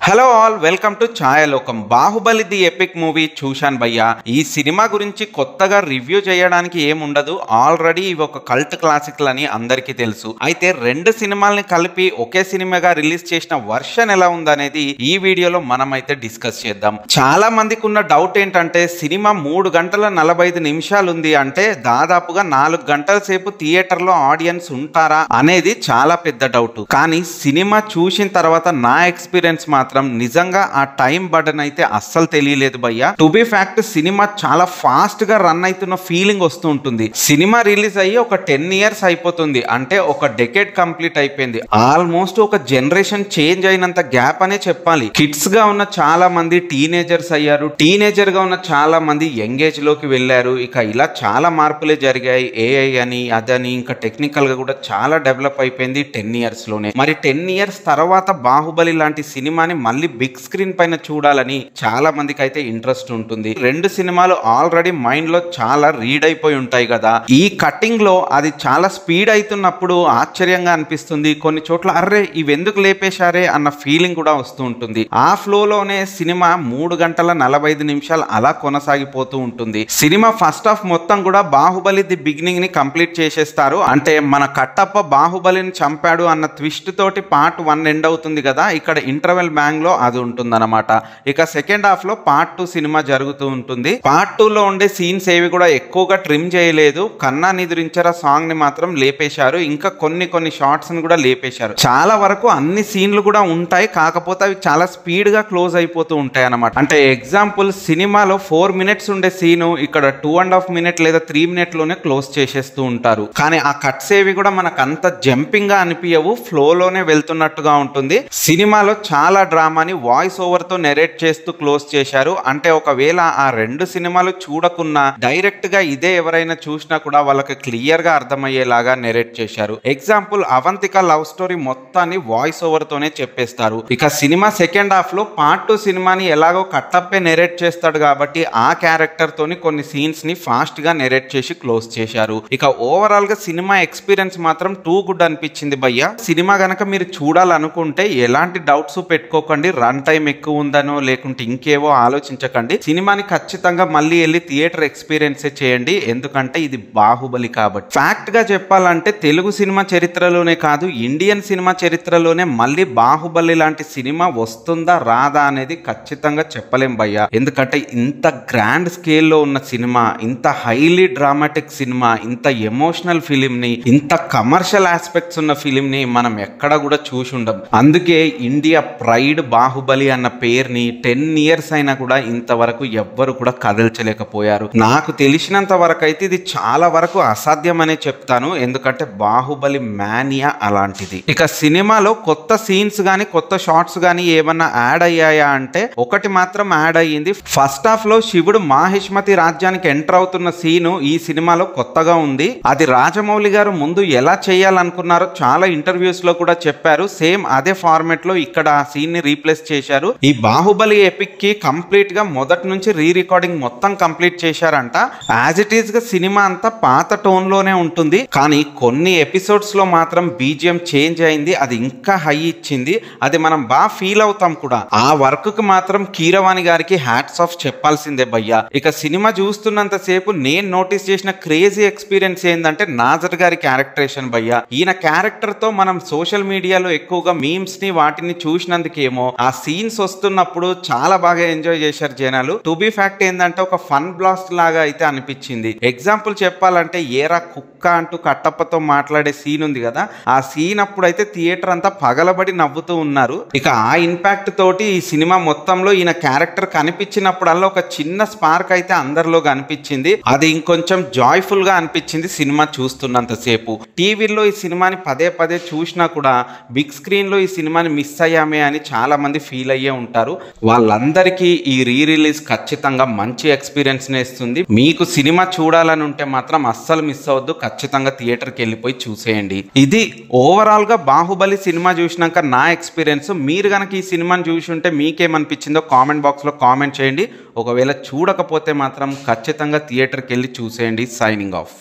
Hello all welcome to Chayalokam. Baahubali the epic movie చూశాను భయ్యా. ఈ సినిమా గురించి కొత్తగా రివ్యూ చేయడానికి ఏముండదు, ఆల్రెడీ ఇవి ఒక కల్ట్ క్లాసిక్లు అని అందరికీ తెలుసు. అయితే రెండు సినిమాల్ని కలిపి ఒకే సినిమాగా రిలీజ్ చేసిన వర్షన్ ఎలా ఉందనేది ఈ వీడియోలో మనమైతే డిస్కస్ చేద్దాం. చాలా మందికి ఉన్న డౌట్ ఏంటంటే సినిమా 3 గంటల 45 నిమిషాలు ఉంది అంటే దాదాపుగా 4 గంటల సేపు థియేటర్లో ఆడియన్స్ ఉంటారా అనేది చాలా పెద్ద డౌట్. కానీ సినిమా చూసిన తర్వాత నా ఎక్స్పీరియన్స్ మాత్రం నిజంగా ఆ టైం బటన్ అయితే అస్సలు తెలియలేదు భయ్యా. టు బి ఫ్యాక్ట్ సినిమా చాలా ఫాస్ట్ గా రన్ అవుతున్న ఫీలింగ్ వస్తూ ఉంటుంది. సినిమా రిలీజ్ అయ్యి ఒక 10 years అయిపోతుంది, అంటే ఒక డెకేడ్ కంప్లీట్ అయిపోయింది. ఆల్మోస్ట్ ఒక జనరేషన్ చేంజ్ అయినంత గ్యాప్ అనే చెప్పాలి. కిడ్స్ గా ఉన్న చాలా మంది టీనేజర్స్ అయ్యారు, టీనేజర్ గా ఉన్న చాలా మంది యంగ్ ఏజ్ లోకి వెళ్ళారు. ఇక ఇలా చాలా మార్పులే జరిగాయి. ఏఐ అని అదని ఇంకా టెక్నికల్ గా కూడా చాలా డెవలప్ అయిపోయింది 10 years లోనే. మరి 10 years తర్వాత బాహుబలి లాంటి సినిమాని మళ్ళీ బిగ్ స్క్రీన్ పైన చూడాలని చాలా మందికి అయితే ఇంట్రెస్ట్ ఉంటుంది. రెండు సినిమాలు ఆల్రెడీ మైండ్ లో చాలా రీడ్ అయిపోయి ఉంటాయి కదా. ఈ కట్టింగ్ లో అది చాలా స్పీడ్ అవుతున్నప్పుడు ఆశ్చర్యంగా అనిపిస్తుంది. కొన్ని చోట్ల అర్రే ఇవెందుకు లేపేశారే అన్న ఫీలింగ్ కూడా వస్తూ ఉంటుంది. ఆ ఫ్లో లోనే సినిమా 3 గంటల 45 నిమిషాలు అలా కొనసాగిపోతూ ఉంటుంది. సినిమా ఫస్ట్ హాఫ్ మొత్తం కూడా బాహుబలి ది బిగినింగ్ ని కంప్లీట్ చేసేస్తారు. అంటే మన కట్టప్ప బాహుబలిని చంపాడు అన్న ట్విస్ట్ తోటి పార్ట్ 1 ఎండ్ అవుతుంది కదా. ఇక్కడ ఇంటర్వెల్ బ్యాంగ్ లో అది ఉంటుందన్నమాట. ఇక సెకండ్ హాఫ్ లో పార్ట్ 2 సినిమా జరుగుతూ ఉంటుంది. పార్ట్ 2 లో ఉండే సీన్స్ ఏవి కూడా ఎక్కువగా ట్రిమ్ చేయలేదు. కన్నా నిద్రించరా సాంగ్ ని మాత్రం లేపేశారు. ఇంకా కొన్ని షార్ట్స్ ని కూడా లేపేశారు. చాలా వరకు అన్ని సీన్లు కూడా ఉంటాయి, కాకపోతే అవి చాలా స్పీడ్ గా క్లోజ్ అయిపోతూ ఉంటాయి అన్నమాట. అంటే ఎగ్జాంపుల్ సినిమాలో 4 minutes ఉండే సీను ఇక్కడ 2.5 minutes లేదా 3 minutes లోనే క్లోజ్ చేసేస్తూ ఉంటారు. కానీ ఆ కట్స్ ఏవి కూడా మనకు అంత జంపింగ్ గా అనిపించవు, ఫ్లో లోనే వెళ్తున్నట్టుగా ఉంటుంది. సినిమాలో చాలా డ్రామాని వాయిస్ ఓవర్ తో నెరేట్ చేస్తూ క్లోజ్ చేశారు. అంటే ఒకవేళ ఆ రెండు సినిమాలు చూడకున్నా డైరెక్ట్ గా ఇదే ఎవరైనా చూసినా కూడా వాళ్ళకి క్లియర్ గా అర్థమయ్యేలాగా నెరేట్ చేశారు. ఎగ్జాంపుల్ అవంతిక లవ్ స్టోరీ మొత్తాన్ని వాయిస్ ఓవర్ తోనే చెప్పేస్తారు. ఇక సినిమా సెకండ్ హాఫ్ లో పార్ట్ 2 సినిమాని ఎలాగో కట్టప్పే నెరేట్ చేస్తాడు కాబట్టి ఆ క్యారెక్టర్ తోని కొన్ని సీన్స్ ని ఫాస్ట్ గా నెరేట్ చేసి క్లోజ్ చేశారు. ఇక ఓవరాల్ గా సినిమా ఎక్స్పీరియన్స్ మాత్రం టూ గుడ్ అనిపించింది భయ్యా. సినిమా గనక మీరు చూడాలనుకుంటే ఎలాంటి డౌట్స్ పెట్టుకోకండి, రన్ టైం ఎక్కువ ఉందనో లేకుంటే ఇంకేవో ఆలోచించకండి. సినిమాని ఖచ్చితంగా మళ్ళీ వెళ్ళి థియేటర్ ఎక్స్పీరియన్స్ చేయండి, ఎందుకంటే ఇది బాహుబలి కాబట్టి. ఫ్యాక్ట్ గా చెప్పాలంటే తెలుగు సినిమా చరిత్రలోనే కాదు, ఇండియన్ సినిమా చరిత్రలోనే మళ్ళీ బాహుబలి లాంటి సినిమా వస్తుందా రాదా అనేది ఖచ్చితంగా చెప్పలేం భయ్యా. ఎందుకంటే ఇంత గ్రాండ్ స్కేల్లో ఉన్న సినిమా, ఇంత హైలీ డ్రామాటిక్ సినిమా, ఇంత ఎమోషనల్ ఫిలిం ని, ఇంత కమర్షియల్ ఆస్పెక్ట్స్ ఉన్న ఫిలిం ని మనం ఎక్కడ కూడా చూసి ఉండం. అందుకే ఇండియా ప్రైడ్ బాహుబలి అన్న పేరుని 10 years అయినా కూడా ఇంతవరకు ఎవ్వరు కూడా కదల్చలేకపోయారు. నాకు తెలిసినంత వరకు అయితే ఇది చాలా వరకు అసాధ్యం అనే చెప్తాను, ఎందుకంటే బాహుబలి మానియా అలాంటిది. ఇక సినిమాలో కొత్త సీన్స్ గానీ కొత్త షార్ట్స్ గానీ ఏమన్నా యాడ్ అయ్యాయా అంటే ఒకటి మాత్రం యాడ్ అయ్యింది. ఫస్ట్ హాఫ్ లో శివుడు మాహిష్మతి రాజ్యానికి ఎంటర్ అవుతున్న సీను ఈ సినిమాలో కొత్తగా ఉంది. అది రాజమౌళి గారు ముందు ఎలా చేయాలనుకున్నారో చాలా ఇంటర్వ్యూస్ లో కూడా చెప్పారు. సేమ్ అదే ఫార్మెట్ లో ఇక్కడ ఆ సీన్ ని రీప్లేస్ చేశారు. ఈ బాహుబలి ఎపిక్ కి కంప్లీట్ గా మొదటి నుంచి రీ రికార్డింగ్ మొత్తం కంప్లీట్ చేశారంట. యాజ్ ఇట్ ఈస్ గా సినిమా అంతా పాత టోన్ లోనే ఉంటుంది, కానీ కొన్ని ఎపిసోడ్స్ లో మాత్రం బీజిఎం చేంజ్ అయింది. అది ఇంకా హై ఇచ్చింది, అది మనం బాగా ఫీల్ అవుతాం కూడా. ఆ వర్క్ కి మాత్రం కీరవాణి గారికి హ్యాట్స్ ఆఫ్ చెప్పాల్సిందే భయ్యా. ఇక సినిమా చూస్తున్నంత సేపు నేను నోటీస్ చేసిన క్రేజీ ఎక్స్పీరియన్స్ ఏంటంటే నాజర్ గారి క్యారెక్టరేషన్ భయ్యా. ఈయన క్యారెక్టర్ తో మనం సోషల్ మీడియాలో ఎక్కువగా మీమ్స్ ని వాటిని చూసినందుకేమో ఆ సీన్స్ వస్తున్నప్పుడు చాలా బాగా ఎంజాయ్ చేశారు జనాలు. టు బి ఫ్యాక్ట్ ఏంటంటే ఒక ఫన్ బ్లాస్ట్ లాగా అయితే అనిపించింది. ఎగ్జాంపుల్ చెప్పాలంటే ఏరా కుక్క అంటూ కట్టప్పతో మాట్లాడే సీన్ ఉంది కదా, ఆ సీన్ అప్పుడైతే థియేటర్ అంతా పగలబడి నవ్వుతూ ఉన్నారు. ఇక ఆ ఇంపాక్ట్ తోటి ఈ సినిమా మొత్తంలో ఈయన క్యారెక్టర్ కనిపించినప్పుడల్లా ఒక చిన్న స్పార్క్ అయితే అందరిలో కనిపించింది. అది ఇంకొంచెం జాయ్ఫుల్ గా అనిపించింది సినిమా చూస్తున్నంత సేపు. టీవీలో ఈ సినిమాని పదే పదే చూసినా కూడా బిగ్ స్క్రీన్ లో ఈ సినిమాని మిస్ అయ్యామే అని చాలా మంది ఫీల్ అయ్యే ఉంటారు. వాళ్ళందరికీ ఈ రీ రిలీజ్ ఖచ్చితంగా మంచి ఎక్స్పీరియన్స్ నే ఇస్తుంది. మీకు సినిమా చూడాలని ఉంటే మాత్రం అస్సలు మిస్ అవ్వద్దు, ఖచ్చితంగా థియేటర్కి వెళ్ళిపోయి చూసేయండి. ఇది ఓవరాల్ గా బాహుబలి సినిమా చూసినాక నా ఎక్స్పీరియన్స్. మీరు కనుక ఈ సినిమాని చూసి ఉంటే మీకేమనిపించిందో కామెంట్ బాక్స్ లో కామెంట్ చేయండి. ఒకవేళ చూడకపోతే మాత్రం ఖచ్చితంగా థియేటర్కి వెళ్ళి చూసేయండి. Signing off.